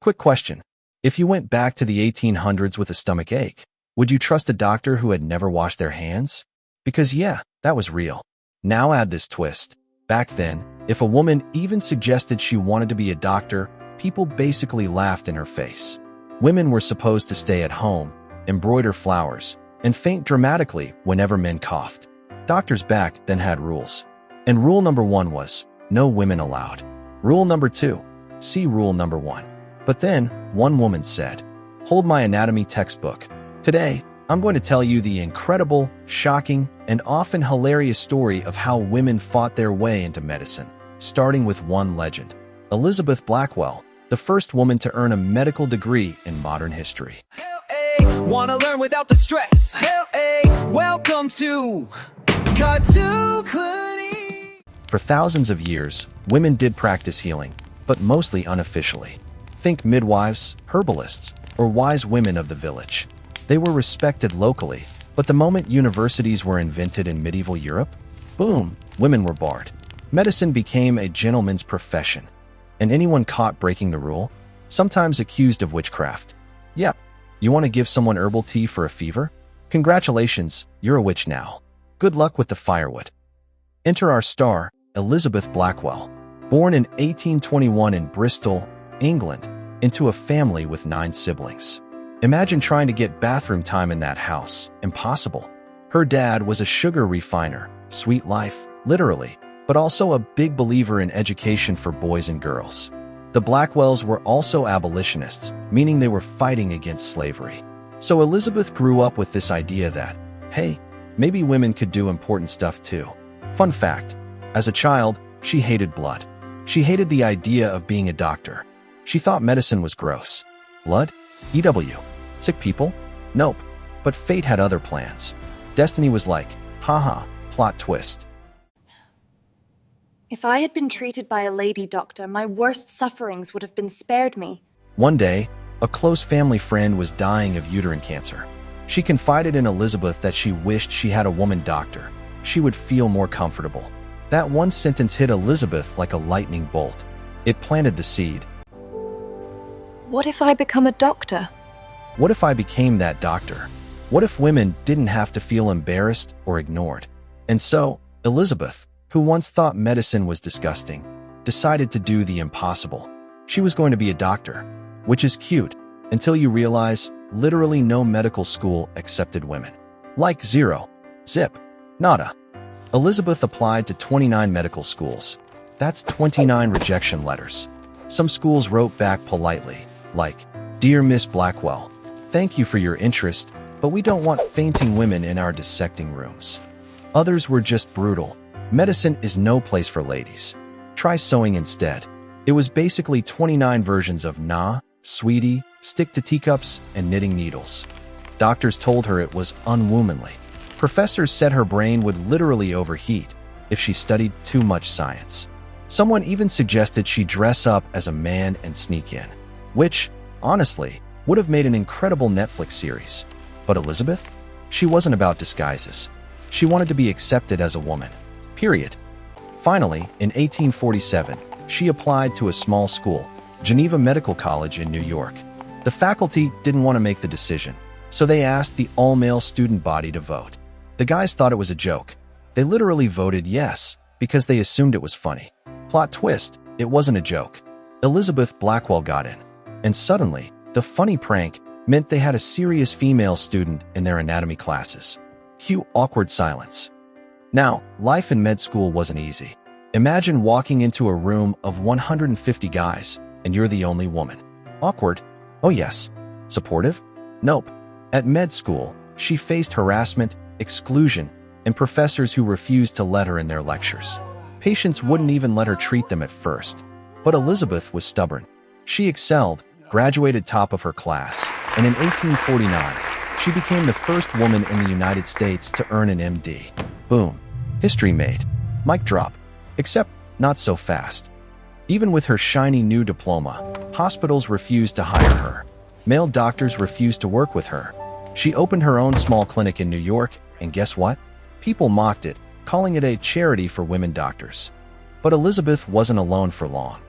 Quick question. If you went back to the 1800s with a stomach ache, would you trust a doctor who had never washed their hands? Because yeah, that was real. Now add this twist. Back then, if a woman even suggested she wanted to be a doctor, people basically laughed in her face. Women were supposed to stay at home, embroider flowers, and faint dramatically whenever men coughed. Doctors back then had rules. And rule number 1 was, no women allowed. Rule number 2, see rule number 1. But then, one woman said, hold my anatomy textbook. Today, I'm going to tell you the incredible, shocking, and often hilarious story of how women fought their way into medicine, starting with one legend, Elizabeth Blackwell, the first woman to earn a medical degree in modern history. Wanna learn without the stress? Welcome to Cartoon Clinic. For thousands of years, women did practice healing, but mostly unofficially. Think midwives, herbalists, or wise women of the village. They were respected locally, but the moment universities were invented in medieval Europe, boom, women were barred. Medicine became a gentleman's profession, and anyone caught breaking the rule, sometimes accused of witchcraft. Yep, you want to give someone herbal tea for a fever? Congratulations, you're a witch now. Good luck with the firewood. Enter our star, Elizabeth Blackwell. Born in 1821 in Bristol, England, into a family with 9 siblings. Imagine trying to get bathroom time in that house. Impossible. Her dad was a sugar refiner, sweet life, literally, but also a big believer in education for boys and girls. The Blackwells were also abolitionists, meaning they were fighting against slavery. So Elizabeth grew up with this idea that, hey, maybe women could do important stuff too. Fun fact, as a child, she hated blood. She hated the idea of being a doctor. She thought medicine was gross. Blood? EW. Sick people? Nope. But fate had other plans. Destiny was like, haha, plot twist. If I had been treated by a lady doctor, my worst sufferings would have been spared me. One day, a close family friend was dying of uterine cancer. She confided in Elizabeth that she wished she had a woman doctor. She would feel more comfortable. That one sentence hit Elizabeth like a lightning bolt. It planted the seed. What if I become a doctor? What if I became that doctor? What if women didn't have to feel embarrassed or ignored? And so, Elizabeth, who once thought medicine was disgusting, decided to do the impossible. She was going to be a doctor, which is cute, until you realize literally no medical school accepted women. Like zero. Zip. Nada. Elizabeth applied to 29 medical schools. That's 29 rejection letters. Some schools wrote back politely, like, Dear Miss Blackwell, thank you for your interest, but we don't want fainting women in our dissecting rooms. Others were just brutal. Medicine is no place for ladies. Try sewing instead. It was basically 29 versions of nah, sweetie, stick to teacups, and knitting needles. Doctors told her it was unwomanly. Professors said her brain would literally overheat if she studied too much science. Someone even suggested she dress up as a man and sneak in, which, honestly, would have made an incredible Netflix series. But Elizabeth? She wasn't about disguises. She wanted to be accepted as a woman. Period. Finally, in 1847, she applied to a small school, Geneva Medical College in New York. The faculty didn't want to make the decision, so they asked the all-male student body to vote. The guys thought it was a joke. They literally voted yes, because they assumed it was funny. Plot twist, it wasn't a joke. Elizabeth Blackwell got in. And suddenly, the funny prank meant they had a serious female student in their anatomy classes. Cue awkward silence. Now, life in med school wasn't easy. Imagine walking into a room of 150 guys, and you're the only woman. Awkward? Oh yes. Supportive? Nope. At med school, she faced harassment, exclusion, and professors who refused to let her in their lectures. Patients wouldn't even let her treat them at first. But Elizabeth was stubborn. She excelled, graduated top of her class, and in 1849, she became the first woman in the United States to earn an MD. Boom. History made. Mic drop. Except, not so fast. Even with her shiny new diploma, hospitals refused to hire her. Male doctors refused to work with her. She opened her own small clinic in New York, and guess what? People mocked it, calling it a charity for women doctors. But Elizabeth wasn't alone for long.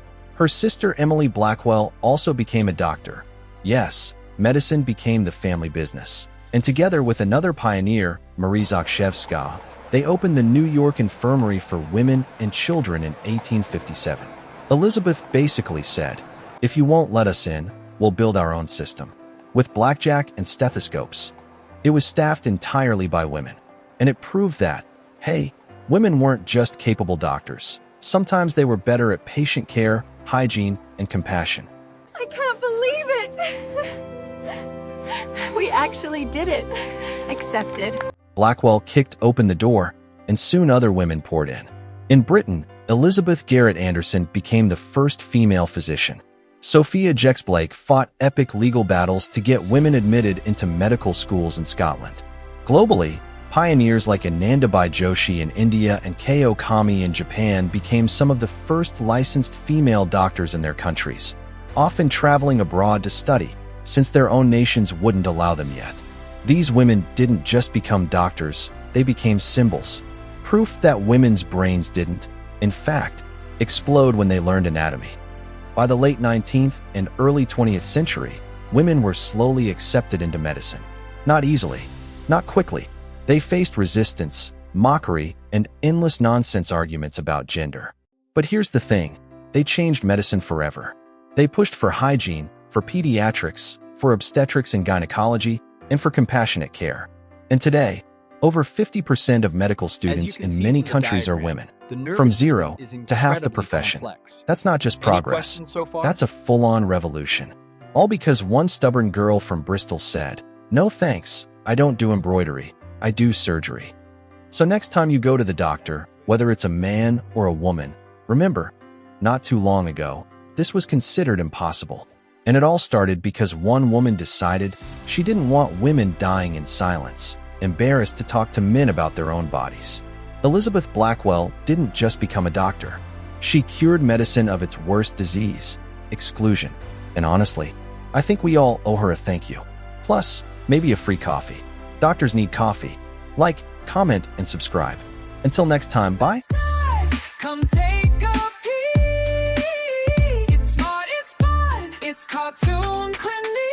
Her sister Emily Blackwell also became a doctor. Yes, medicine became the family business. And together with another pioneer, Marie Zakshevska, they opened the New York Infirmary for Women and Children in 1857. Elizabeth basically said, "If you won't let us in, we'll build our own system." With blackjack and stethoscopes. It was staffed entirely by women. And it proved that, hey, women weren't just capable doctors. Sometimes they were better at patient care, hygiene, and compassion. I can't believe it! We actually did it. Accepted. Blackwell kicked open the door, and soon other women poured in. In Britain, Elizabeth Garrett Anderson became the first female physician. Sophia Jex-Blake fought epic legal battles to get women admitted into medical schools in Scotland. Globally, pioneers like Anandabai Joshi in India and Kei Kami in Japan became some of the first licensed female doctors in their countries, often traveling abroad to study, since their own nations wouldn't allow them yet. These women didn't just become doctors, they became symbols, proof that women's brains didn't, in fact, explode when they learned anatomy. By the late 19th and early 20th century, women were slowly accepted into medicine. Not easily, not quickly. They faced resistance, mockery, and endless nonsense arguments about gender. But here's the thing, they changed medicine forever. They pushed for hygiene, for pediatrics, for obstetrics and gynecology, and for compassionate care. And today, over 50% of medical students in many countries are women. From zero to half the profession. That's not just progress. That's a full-on revolution. All because one stubborn girl from Bristol said, "No thanks, I don't do embroidery, I do surgery." So next time you go to the doctor, whether it's a man or a woman, remember, not too long ago, this was considered impossible. And it all started because one woman decided she didn't want women dying in silence, embarrassed to talk to men about their own bodies. Elizabeth Blackwell didn't just become a doctor. She cured medicine of its worst disease, exclusion. And honestly, I think we all owe her a thank you. Plus, maybe a free coffee. Doctors need coffee. Like, comment, and subscribe. Until next time, bye. Come take a peek. It's smart, it's fun, it's cartoon clinic.